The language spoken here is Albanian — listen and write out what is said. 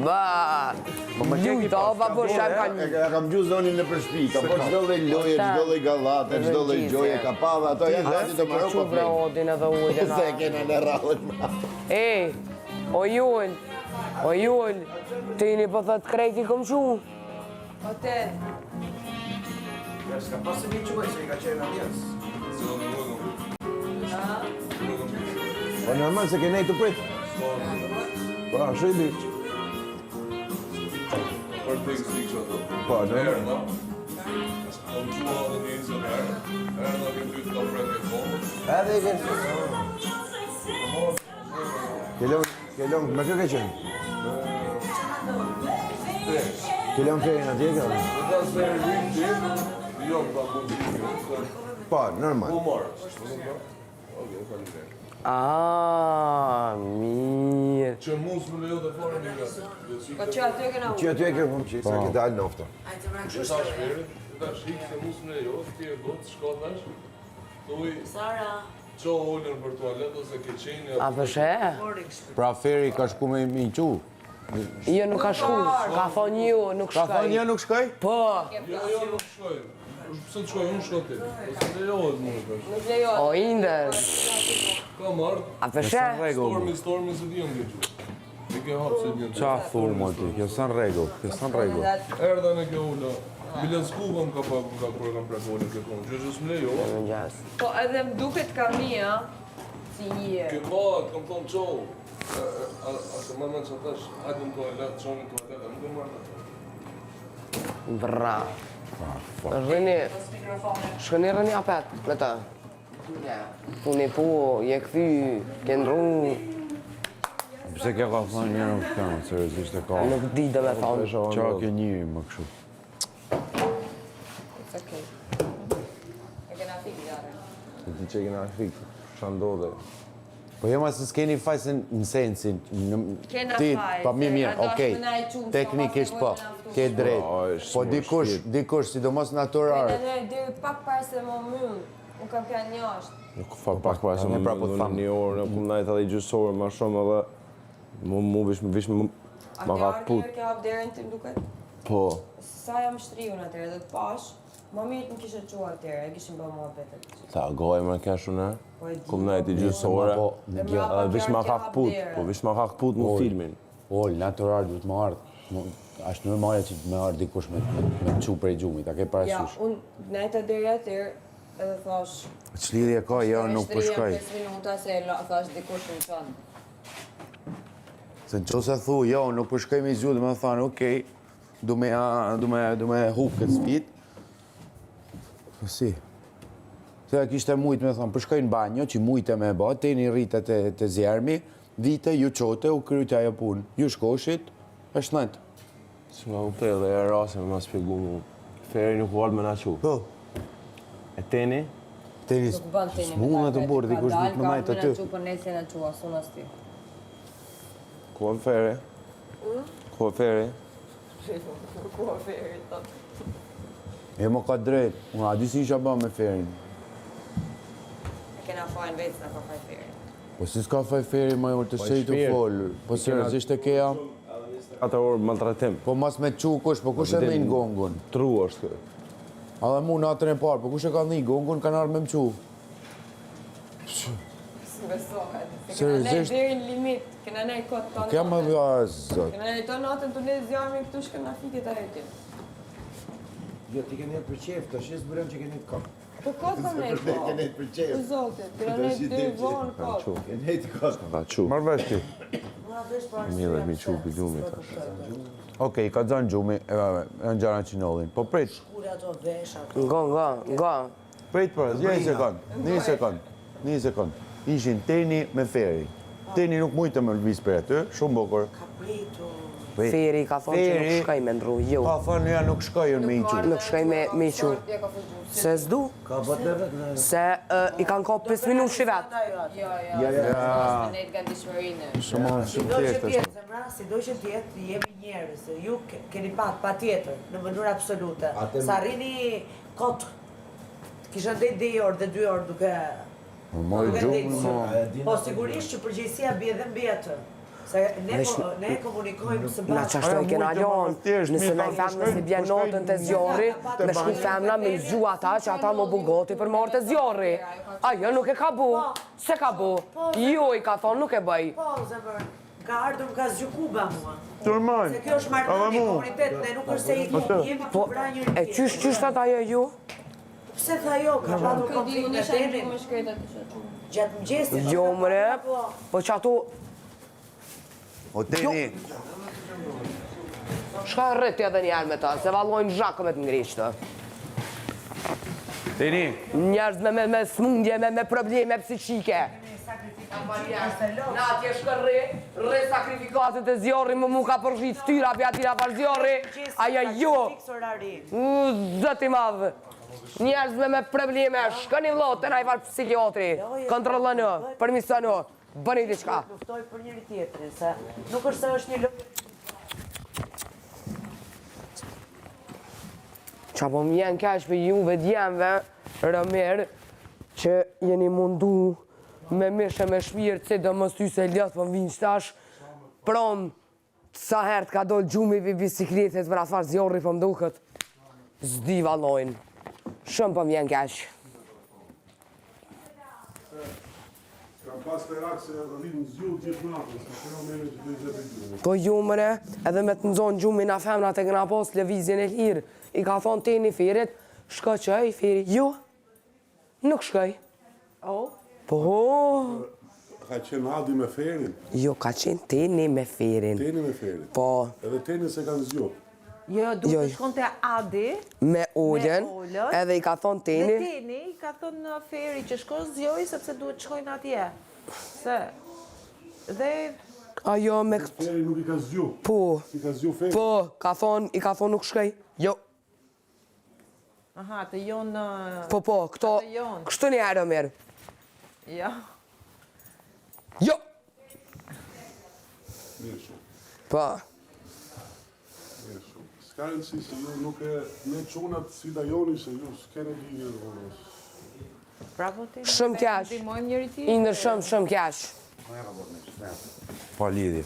Ba, lujta, pa po shem ka një. Ja kam gjuhë zonin në përshpi, ka po çdo lloj loje, çdo lloj gallate, çdo lloj gjoje, ka pava, ato janë gati të marrë Që vre odin edhe ujën. Se kena në rallën. Ej, o Jull, ti një po thot krejti kom shu. O te. Ja s'ka pasë një quaj se I ka qenë amjes. Po normal se kena I të prit. Po, ashtu I di. Për të eksik që ato. Po, normal. Erna. Unë qua dhe një zën erë. Erna ke ty të pret e kohë. Edhe I kënë. Kelon, me kë ke qenë? Kelon ferin atje ka? Dhe ta se e rritë ti, jo këta mund Po, normal. Po marë. Oke, falimderit. Mirë. Që mos më lejo të fare një gati. Po që aty kena Që aty e ke këmë që, se ke dalë nofta. Që ta shperit, ta shikë se mos më lejo, ti e gotë, shko tash. Thuj, Sara. qo ollën për tualet ose ke qenja. A përshë? Pra Feri ka shku me i qu? Jo nuk ka shku, ka thonë ju, nuk Ka shkoj. thonë ja nuk shkoj? Po, Jo, nuk shkoj. Pse të shkoj, unë shko ti. Ose lejohet më në tash. Nuk lejohet. o indër. Ka marrë, A përshë? stormi se di jam gjë. I ke hapë se një Qa thumë mo ti, kjo sën regull, kjo sën regull. Erdha në kjo ulla. Bilen skuvëm ka pa kur kam prek ullën këtë konë. Që që s'më lejo. Në gjas. Po edhe më duket ka mija. Si je. Ke bat, kam thonë qohë. A se më që tash, hajtë në toalet, qonë në toalet, a nuk e marrë. Bra. Rëni, shkëni rëni apet, me ta. Unë po, je këthy, ke ndru, Pse ke ka thonë një nuk kam, seriosisht e ka. nuk di dhe me thonë. Qa ke njëri më këshu? It's okay. E kena fikë jare. Ti që kena fikë, shandode. Po jema se s'keni fajsen në sensin, Kena ti, fajse, pa mirë, ato okej, është më na e qumë, teknikisht s'ka po, pas nevojë ke na drejt. Po dikush, sidomos naturar. Edhe deri pak parë se më myll. Unë kam kanë jashtë. Nuk fa pak para se Ne më prapo tham. një orë, ku më najtë edhe gjysore më shumë edhe mu vish më ma ka put. Ke hap derën tim duket? Po, Sa jam shtriun atëherë dhe të pash, më mirë të më kishe qua atëherë, e kishin bërë muhabetet. ta goj më ka shumë. Po e di. Ku më najtë gjysore. Po, Dhe në mrapa Vish ma ke ka hap put, derën. po vish ma ka put në filmin. Ol, natural duhet më ardhë. Ashtë normale që me ardhë dikush me qu prej gjumit, a ke Ja, parasysh? unë najtë deri atëherë edhe thash... Ç'lidhje ka, jo, nuk po shkoj. 5 minuta se thash dikush në qënë. Se në qose thu, jo, nuk po shkoj me zju, dhe me thanë, okej, du me hukë këtë sfit. Si? Se ja kishte mujtë me thanë, po shkoj në banjo, që mujtë me ba, te një rritet të zjermi, vite, ju qote, u krytja ajo punë. Ju shkoshit, është nëjtë. Që nga u të edhe e rase me ma spjegu mu. Feri nuk valë me na qu. Po, E teni, tenis, Nuk bën teni s'mune të borë, dikush nuk më najtë aty. Ka dalë, ka në qua, sun as ti. ku e feri? Ku e feri? Ku a feri, tot. E më ka drejt, unë a di si isha ba me ferin. E kena fajnë vetë sa ka faj feri. Po si s'ka faj feri, ma jurë të shej të shpirt. folë. Po seriozisht e keja, 4 orë maltratim. po mas me qu kush, po kush e dhinë gongun? Tru është kë. A dhe mu natën e parë, po kush e ka dhinë gongun, kanë ardhë me më qu. Si besohet. Se kena Seriozisht? nej deri në limit, kena nej kot tonë. Kja më dhja, zot. Kena nej tonë natën të ne zjarmi këtu shkën na fiket a hetin. Jo, ti ke nejtë për qef, të shes bërëm që ke nejtë kam. Po kot kam nej po. Ke nejtë për qef. Po zotit, kena nej dy vonë kot. Ke nejtë kam. Ka qu. Marrë vesh ti. Mirë, mi qu për gjumi tash. Okej, ka zanë gjumi, janë gjana që nëllin. Po prit, Nga. prit për, një sekund. Ishin Teni me Feri. Teni nuk mujtë me lëviz për aty, shumë bukur. Feri ka thonë që nuk shkoj me ndru, jo. Ka thënë ja nuk shkojën me i qu. Nuk shkoj me i qu. Ja ka futur. Se s'du, Ka bët me vetë në... se i kanë ka 5 minutë shi vetë. Ja. Ne kanë dishmërinë. Shumë tjetër. Zemra, si do që tjetë, jemi njerëz, ju keni pat, pa tjetër, në mënyrë absolute. Sa rrini kot, kisha ndej 2 orë dhe 2 orë duke... Mori gjumë, Po sigurisht që përgjegjësia bie dhe mbi atë. Se ne komunikojmë së Na bashku. qashtu e kena gjon, nëse na i femna si bjen notën të zjarri, me shku femna me zgju ata që ata më bugoti për marrë të zjarri. Ajo nuk e ka bu, se ka bu, jo i ka thonë nuk e bëj. Po, zemër, ka ardhur më ka zgju Kuba mua. Normal. Se kjo është marrëdhënie komunitet, ne nuk është se jemi të vra njëri E qysh thot ajo ju? Pse tha jo, ka patur konflikt me temin. Gjatë mëngjesit. Jo mre, po që ato... O Teni, Shka rrët edhe njerë me ta, se valojnë zhakë me të ngrishtë. Teni, Njerëz me smundje, me probleme psiqike. Na atje rre sakrifikatet e zjarri, mu ka përshit ftyra për atina për zjarri, aja jo. Zëti madhë. Njerëz me probleme, shkëni vlotë të najfar psikiatri, kontrollënë, përmisënë, bëni diçka. Luftoj për njëri tjetrin, se nuk është se është një luftë. Qa po m'jen keq për juve djemve, rëmerë, që jeni mundu me mishe me shpirë, që do mos ty se ljotë për m'vinë qtash, prom, sa herët ka dojnë gjumi për bisikletet për asfar zjarri për m'duket, zdi valojnë, shumë për m'jen keq. Kam pas të rakë se rrinë zjullë gjithë natën, se këna mene që të gjithë gjumë. Po ju mëre, edhe me të nëzonë gjumi na femnat e këna pas lëvizjen e lirë, i ka thonë te një ferit, shko qëj, feri, ju, nuk shkoj. Po, Ka qenë Adi me Ferin, jo, ka qenë teni me ferin. Teni me Ferin. Po, Edhe Teni se kanë zjullë. Jo, duke të shkon të Adi, me ullën, ullën, edhe i ka thonë dhe teni, Teni i ka thonë në Feri që shko zjoj sepse duhet të shkojnë atje. Se, dhe ajo me këtë, Feri nuk i ka zjullë. po, I ka zjullë Ferin. po, i ka thonë nuk shkoj, jo, aha, të jonë... po, këto, Atë jonë. kështu një herë mirë, Jo. jo, Mirë shumë, po, mirë shumë. S'ka rëndësi se ju nuk e... Ne qunat si da joni se ju s'kene lidhje dhe vonës. Bravo Teni. shumë keq, Ndihmojmë njëri i tjetrin. ndër shumë keq. pa lidhje.